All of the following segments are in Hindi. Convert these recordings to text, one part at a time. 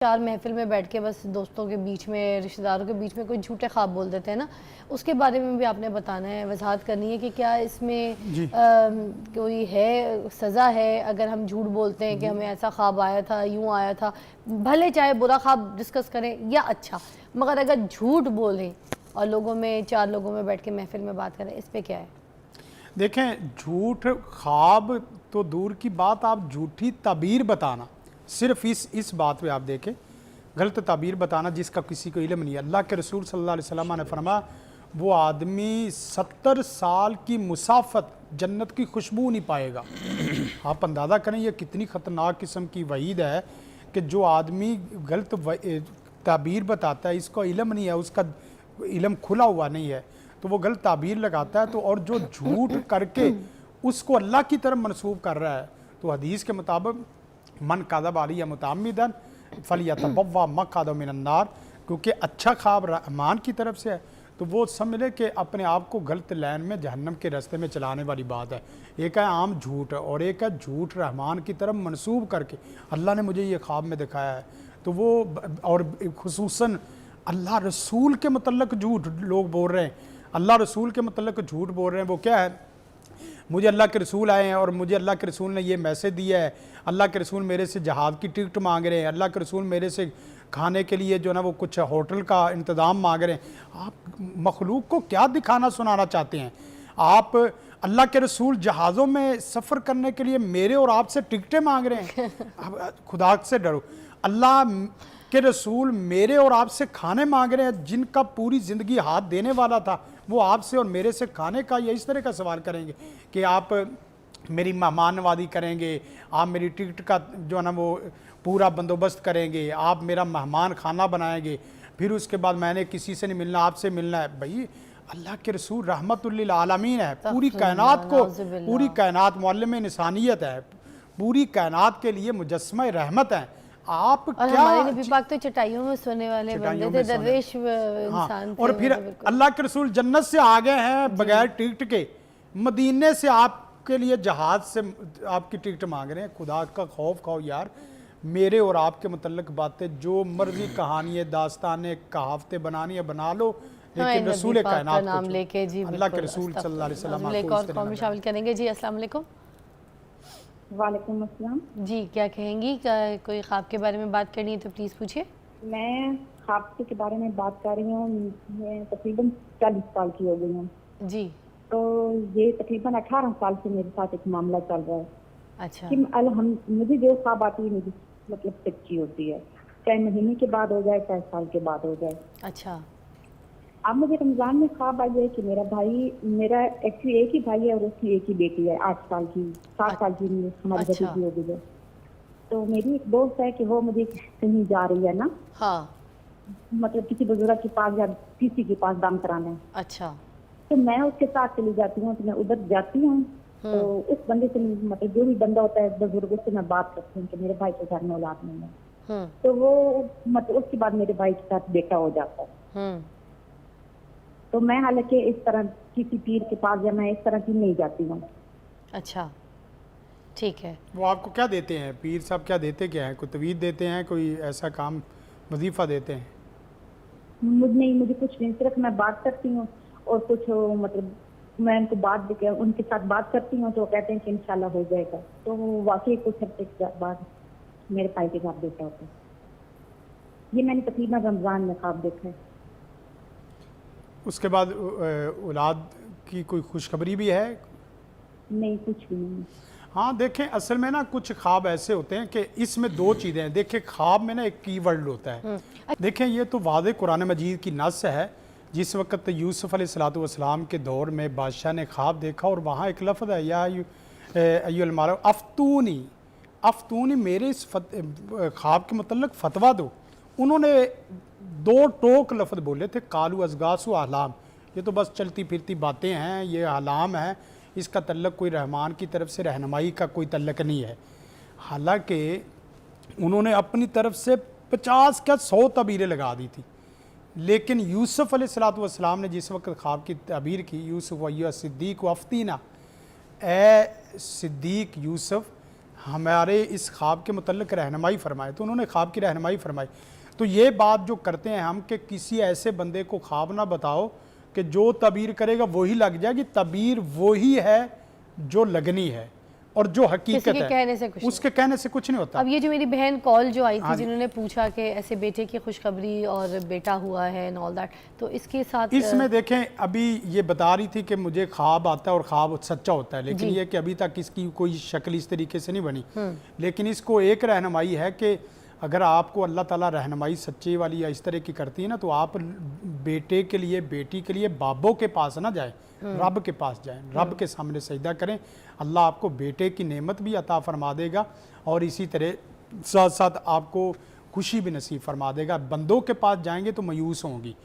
चार महफिल में बैठ के बस दोस्तों के बीच में, रिश्तेदारों के बीच में कोई झूठे ख्वाब बोल देते हैं ना, उसके बारे में भी आपने बताना है, वजाहत करनी है कि क्या इसमें कोई है, सज़ा है अगर हम झूठ बोलते हैं कि हमें ऐसा ख्वाब आया था, यूँ आया था, भले चाहे बुरा ख्वाब डिस्कस करें या अच्छा, मगर अगर झूठ बोलें और लोगों में, चार लोगों में बैठ के महफिल में बात करें, इस पर क्या है? देखें, झूठ ख्वाब तो दूर की बात, आप झूठी ताबीर बताना, सिर्फ इस बात पे आप देखें, गलत ताबीर बताना जिसका किसी को इल्म नहीं है। अल्लाह के रसूल सल्लल्लाहु अलैहि वसल्लम ने फरमाया, वो आदमी 70 साल की मुसाफत जन्नत की खुशबू नहीं पाएगा। आप अंदाज़ा करें ये कितनी ख़तरनाक किस्म की वईद है कि जो आदमी गलत ताबीर बताता है, इसको इल्म नहीं है, उसका इल्म खुला हुआ नहीं है, तो वो गलत ताबीर लगाता है। तो और जो झूठ करके उसको अल्लाह की तरफ मनसूब कर रहा है, तो हदीस के मुताबिक मन कादब आलिया मुतामिदन फलियतबव्वा मक़अदहु मिनन नार, क्योंकि अच्छा ख्वाब रहमान की तरफ से है तो वो समझे कि अपने आप को गलत लाइन में जहन्नम के रास्ते में चलाने वाली बात है। एक है आम झूठ और एक है झूठ रहमान की तरफ मनसूब करके अल्लाह ने मुझे ये ख्वाब में दिखाया है, तो वो और खुसूसन अल्लाह रसूल के मतलब झूठ लोग बोल रहे हैं, अल्लाह रसूल के मतलब झूठ बोल रहे हैं। वो क्या है, मुझे अल्लाह के रसूल आए हैं और मुझे अल्लाह के रसूल ने ये मैसेज दिया है, अल्लाह के रसूल मेरे से जहाज़ की टिकट मांग रहे हैं, अल्लाह के रसूल मेरे से खाने के लिए जो ना वो कुछ होटल का इंतज़ाम मांग रहे हैं। आप मखलूक को क्या दिखाना सुनाना चाहते हैं? आप अल्लाह के रसूल जहाज़ों में सफ़र करने के लिए मेरे और आपसे टिकटें मांग रहे हैं। आप खुदा से डरो, अल्लाह के रसूल मेरे और आपसे खाने मांग रहे हैं, जिनका पूरी ज़िंदगी हाथ देने वाला था वो आपसे और मेरे से खाने का या इस तरह का सवाल करेंगे कि आप मेरी मेहमान नवाजी करेंगे, आप मेरी टिकट का जो है ना वो पूरा बंदोबस्त करेंगे, आप मेरा मेहमान खाना बनाएंगे, फिर उसके बाद मैंने किसी से नहीं मिलना, आपसे मिलना है। भाई अल्लाह के रसूल रहमतुल्लिल आलमीन है, पूरी कायनात को, पूरी कायनात मुअल्लिम इंसानियत है, पूरी कायनात के लिए मुजस्समा रहमत है। आप और क्या, हमारे नबी पाक तो चटाइयों में सोने वाले बंदे थे, दरवेश इंसान थे। और फिर अल्लाह के रसूल जन्नत से आ गए हैं बगैर टिकट के, मदीने से आपके लिए जहाज से आपकी टिकट मांग रहे हैं। खुदा का खौफ खाओ यार, मेरे और आपके मुतल्लिक बातें जो मर्जी कहानी दास्तानें कहावतें बनानी है बना लो, लेकिन रसूल कायनात नाम लेके जी अल्लाह के रसूल सल्लल्लाहु अलैहि वसल्लम एक और कौम शामिल करेंगे। जी अस्सलाम वालेकुम। वालेकुम अस्सलाम। जी क्या कहेंगी, कोई ख्वाब के बारे में बात करनी है तो प्लीज़ पूछिए। मैं ख्वाब के बारे में बात कर रही हूँ। मैं तकरीबन 40 साल की हो गई हूँ जी। तो ये तकरीबन 18 साल से मेरे साथ एक मामला चल रहा है। अच्छा। कि मुझे जो ख्वाब आती है मुझे मतलब सच्ची होती है, चाहे महीने के बाद हो जाए चाहे साल के बाद हो जाए। अच्छा। अब मुझे रमजान में ख्वाब आई है कि मेरा एक्चुअली एक ही भाई है और उसकी एक ही बेटी है, 8 साल की, 7 साल की हमारी भतीजी हो गई है। तो मेरी एक दोस्त है कि वो मुझे कहीं जा रही है ना, हाँ, मतलब किसी बुजुर्ग के पास या किसी के पास दाम कराने। अच्छा। तो मैं उसके साथ चली जाती हूँ, तो मैं उधर जाती हूँ तो उस बंदे से, मतलब जो भी बंदा होता है बुजुर्ग, उससे मैं बात करती हूँ कि मेरे भाई के घर में औलाद नहीं है। तो वो मतलब उसके बाद मेरे भाई के साथ बेटा हो जाता है। तो मैं हालांकि इस तरह किसी पीर के पास या मैं इस तरह की नहीं जाती हूँ। अच्छा, ठीक है। वो आपको क्या देते हैं पीर साहब, क्या देते क्या है? कोई तवीज़ देते हैं, कोई ऐसा काम वजीफ़ा देते हैं? मुझे कुछ नहीं, सिर्फ मैं बात करती हूँ और कुछ मतलब मैं उनके साथ बात करती हूँ तो कहते हैं कि इंशाल्लाह हो जाएगा। तो वाकई कुछ हफ्ते के बाद मेरे भाई के साथ बेटा होता है। ये मैंने तकरीबन रमजान में ख्वाब देखा है। उसके बाद औलाद की कोई खुशखबरी भी है? नहीं, कुछ भी नहीं। हाँ देखें, असल में ना कुछ ख्वाब ऐसे होते हैं कि इसमें दो चीज़ें हैं। देखें, ख्वाब में ना एक कीवर्ड होता है। देखें, ये तो वाज़े कुरान मजीद की नस है। जिस वक्त यूसुफ अलैहिस्सलातु वस्सलाम के दौर में बादशाह ने ख्वाब देखा और वहाँ एक लफ्ज़ है, या अय्युल मालूम अफ्तूनी, मेरे इस ख्वाब के मतलब फतवा दो। उन्होंने 2 टोक लफ्ज़ बोले थे, कालू अज़गासु आलाम, ये तो बस चलती फिरती बातें हैं, ये आलाम है, इसका तल्लक कोई रहमान की तरफ से रहनुमाई का कोई तल्लक नहीं है। हालांकि उन्होंने अपनी तरफ से 50 क्या 100 तबीरें लगा दी थी, लेकिन यूसुफ अलैहिस्सलातु वस्सलाम ने जिस वक्त ख्वाब की ताबीर की, यूसुफ वय्या सिद्दीक अफ्तीना, ए सिद्दीक यूसुफ, हमारे इस ख्वाब के मुतल्लिक रहनुमाई फरमाए। तो उन्होंने ख्वाब की रहनुमाई फरमाई। तो ये बात जो करते हैं हम कि किसी ऐसे बंदे को ख्वाब ना बताओ कि जो तबीर करेगा वही लग जाएगी। तबीर वही है जो लगनी है और जो हकीकत किसी के है, कहने से कुछ उसके कहने से कुछ नहीं होता। अब ये जो मेरी बहन कॉल जो आई थी हाँ जी। जिन्होंने पूछा कि ऐसे बेटे की खुशखबरी और बेटा हुआ है एंड ऑल दैट, तो इसके साथ इसमें देखें, अभी ये बता रही थी कि मुझे ख्वाब आता है और ख्वाब सच्चा होता है, लेकिन जी। ये कि अभी तक इसकी कोई शक्ल इस तरीके से नहीं बनी। लेकिन इसको एक रहनुमाई है कि अगर आपको अल्लाह ताला रहनुमाई सच्ची वाली या इस तरह की करती है ना, तो आप बेटे के लिए, बेटी के लिए बाबों के पास ना जाएं, रब के पास जाएं, रब के सामने सजदा करें। अल्लाह आपको बेटे की नेमत भी अता फरमा देगा और इसी तरह साथ साथ आपको खुशी भी नसीब फरमा देगा। बंदों के पास जाएंगे तो मायूस होंगी,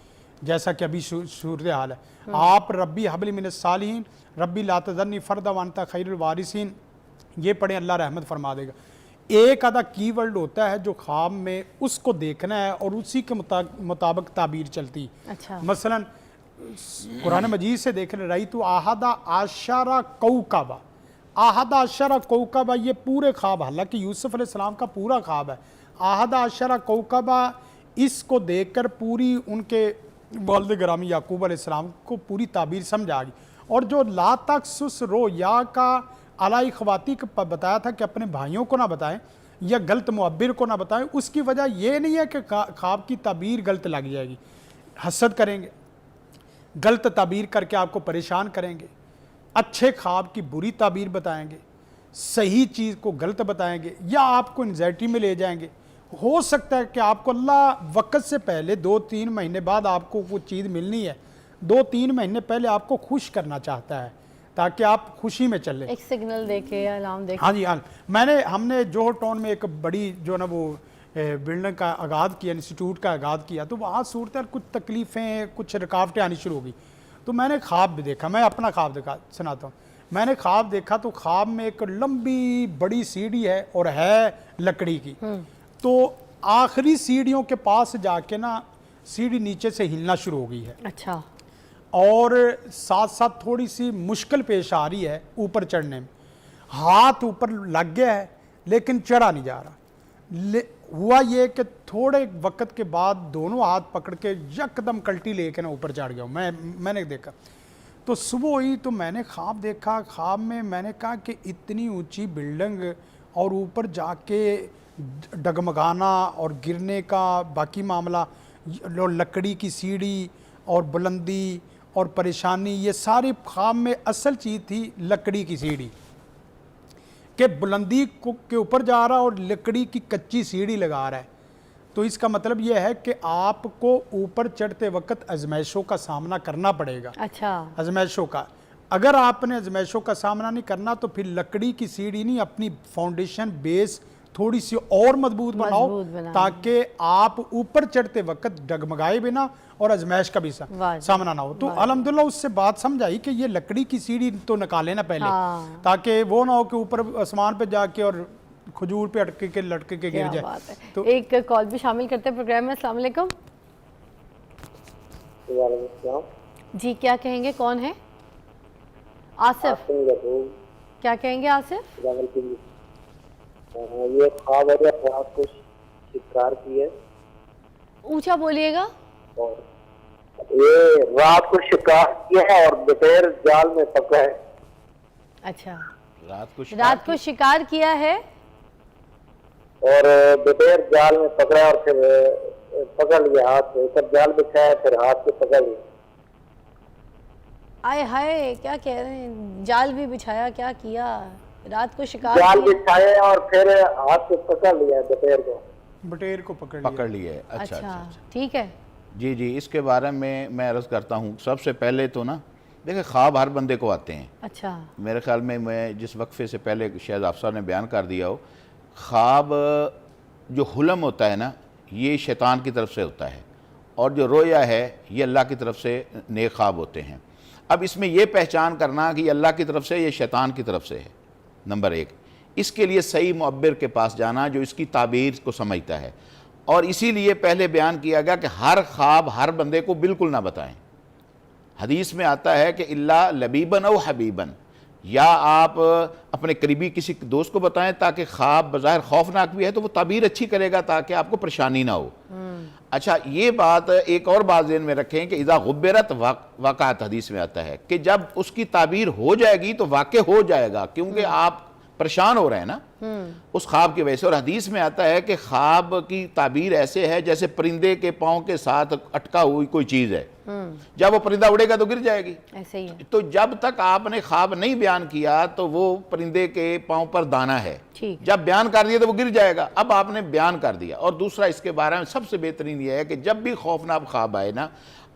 जैसा कि अभी सूरत हाल है। आप रब्बी हबली मिनस सालिहीन, रब्बी ला तज़रनी फ़र्दा व अंता खैरुल वारिसीन, ये पढ़ें, अल्लाह रहमत फरमा देगा। एक आधा कीवर्ड होता है जो ख्वाब में उसको देखना है और उसी के मुताबिक ताबीर चलती। अच्छा, मसलन कुरान मजीद से देख रही तो आहदा आशरा कौकबा, आहदा आशरा कौकबा, ये पूरे ख्वाब, हालांकि यूसुफ अलैहिस्सलाम का पूरा ख्वाब है। आहदा आशरा कौकबा, इसको देखकर पूरी उनके वालिद गिरामी याकूब अलैहिस्सलाम को पूरी ताबीर समझ आ गई। और जो ला तक़्सुस रोया का अलाई ख़वाती को बताया था कि अपने भाइयों को ना बताएं या गलत मुअब्बिर को ना बताएं, उसकी वजह ये नहीं है कि ख्वाब की ताबीर गलत लग जाएगी। हसद करेंगे, गलत ताबीर करके आपको परेशान करेंगे, अच्छे ख्वाब की बुरी ताबीर बताएंगे, सही चीज़ को गलत बताएंगे या आपको एंजाइटी में ले जाएंगे। हो सकता है कि आपको अल्लाह वक्त से पहले 2-3 महीने बाद आपको वो चीज़ मिलनी है, 2-3 महीने पहले आपको खुश करना चाहता है ताकि आप खुशी में चलें, एक सिग्नल देके, अलार्म देके। हाँ जी हाँ। हमने जोहर टाउन में एक बड़ी जो ना वो बिल्डिंग का आगाज़ किया, इंस्टीट्यूट का आगाज़ किया, तो वहाँ सूरत कुछ तकलीफ़ें, कुछ रुकावटें आनी शुरू हो गई। तो मैंने ख्वाब भी देखा, मैं अपना ख्वाब देखा सुनाता हूँ। मैंने ख्वाब देखा तो ख्वाब में एक लंबी बड़ी सीढ़ी है और है लकड़ी की। तो आखिरी सीढ़ियों के पास जाके ना सीढ़ी नीचे से हिलना शुरू हो गई है। अच्छा, और साथ साथ थोड़ी सी मुश्किल पेश आ रही है ऊपर चढ़ने में। हाथ ऊपर लग गया है लेकिन चढ़ा नहीं जा रहा। हुआ ये कि थोड़े वक्त के बाद दोनों हाथ पकड़ के यकदम कल्टी लेके ना ऊपर चढ़ गया। मैंने देखा तो सुबह हुई तो मैंने ख्वाब देखा। ख्वाब में मैंने कहा कि इतनी ऊंची बिल्डिंग और ऊपर जाके डगमगाना और गिरने का बाकी मामला, लकड़ी की सीढ़ी और बुलंदी और परेशानी, ये सारी ख्वाब में असल चीज़ थी लकड़ी की सीढ़ी के बुलंदी के ऊपर जा रहा और लकड़ी की कच्ची सीढ़ी लगा रहा है। तो इसका मतलब यह है कि आपको ऊपर चढ़ते वक्त आजमाइशों का सामना करना पड़ेगा। अच्छा, आजमाइशों का, अगर आपने आजमाइशों का सामना नहीं करना तो फिर लकड़ी की सीढ़ी नहीं, अपनी फाउंडेशन बेस थोड़ी सी और मजबूत बनाओ ताकि आप ऊपर चढ़ते वक्त डगमगाए बिना और आजमाइश का भी सामना ना हो। तो अल्हम्दुलिल्लाह उससे बात समझ आई कि ये लकड़ी की सीढ़ी तो निकाले ना पहले, ताकि वो ना हो कि ऊपर आसमान पे जाके और खजूर पे अटके के लटके के गिर जाए। तो एक कॉल भी शामिल करते हैं प्रोग्राम में। अस्सलाम वालेकुम जी, क्या कहेंगे, कौन है? आसिफ, क्या कहेंगे आसिफ? ये ख्वाब है रात को शिकार की है। ऊंचा बोलिएगा। और ये रात को शिकार किया है और दोपहर जाल में पका है। अच्छा, रात को शिकार किया है और दोपहर जाल में पकड़ा और फिर पकड़ लिया हाथ में, ऊपर जाल बिछाया फिर हाथ से पकड़ लिया। आए हाय, क्या कह रहे हैं, जाल भी बिछाया, क्या किया? रात को शिकार जाल बिछाया और फिर हाथ से पकड़ लिया, दोपहर को बटेर को पकड़ लिया। अच्छा, ठीक है जी जी। इसके बारे में मैं अर्ज़ करता हूँ। सबसे पहले तो ना देखिए, ख्वाब हर बंदे को आते हैं। अच्छा, मेरे ख्याल में मैं जिस वक्फे से पहले शायद आप साहब ने बयान कर दिया हो, ख्वाब जो हुलम होता है ना, ये शैतान की तरफ से होता है और जो रोया है ये अल्लाह की तरफ से नेक ख्वाब होते हैं। अब इसमें यह पहचान करना कि अल्लाह की तरफ से या शैतान की तरफ से है, नंबर 1। इसके लिए सही मुअब्बिर के पास जाना जो इसकी ताबीर को समझता है। और इसीलिए पहले बयान किया गया कि हर ख्वाब हर बंदे को बिल्कुल ना बताएं। हदीस में आता है कि इल्ला लबीबन औ हबीबन, या आप अपने करीबी किसी दोस्त को बताएं ताकि ख्वाब बज़ाहिर खौफनाक भी है तो वो ताबीर अच्छी करेगा ताकि आपको परेशानी ना हो। अच्छा, ये बात एक और बात ज़हन में रखें कि इज़ा गुब्बिरत वाक़अत हदीस में आता है कि जब उसकी ताबीर हो जाएगी तो वाक़ई हो जाएगा, क्योंकि आप परेशान हो रहे हैं ना उस ख्वाब की वजह से। और हदीस में आता है कि ख्वाब की ताबीर ऐसे है जैसे परिंदे के पाँव के साथ अटका हुई कोई चीज़ है, जब वो परिंदा उड़ेगा तो गिर जाएगी। ऐसे ही है। तो जब तक आपने ख्वाब नहीं बयान किया तो वो परिंदे के पाँव पर दाना है, जब बयान कर दिया तो वो गिर जाएगा। अब आपने बयान कर दिया। और दूसरा इसके बारे में सबसे बेहतरीन ये है कि जब भी खौफनाक ख्वाब आए ना,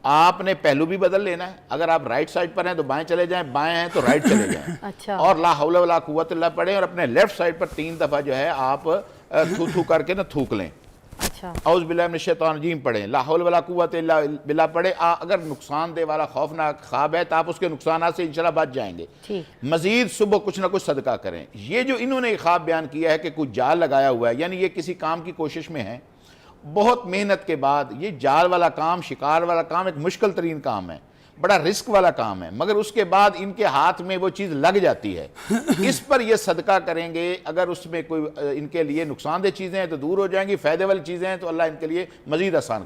आपने पहलू भी बदल लेना है। अगर आप राइट साइड पर हैं तो बाएं चले जाएं, बाएं हैं तो राइट चले जाएं। अच्छा। और ला हौला वला कुव्वत इल्ला पढ़ें और अपने लेफ्ट साइड पर 3 दफ़ा जो है आप थू थू करके ना थूक लें। अच्छा। औज़ बिल्लाहि मिनश शैतानिर रजीम पढ़ें, ला हौला वला कुव्वत इल्ला बिल्लाह पढ़ें। अगर नुकसानदेह वाला खौफनाक ख्वाब है तो आप उसके नुकसानात से इंशाल्लाह बच जाएंगे। मजीद सुबह कुछ ना कुछ सदका करें। ये जो इन्होंने ख्वाब बयान किया है कि कुछ जाल लगाया हुआ है, यानी ये किसी काम की कोशिश में है, बहुत मेहनत के बाद। ये जाल वाला काम, शिकार वाला काम एक मुश्किल तरीन काम है, बड़ा रिस्क वाला काम है, मगर उसके बाद इनके हाथ में वो चीज़ लग जाती है। इस पर ये सदका करेंगे। अगर उसमें कोई इनके लिए नुकसानदेह चीज़ें हैं तो दूर हो जाएंगी, फ़ायदे वाली चीज़ें हैं तो अल्लाह इनके लिए मज़ीद आसान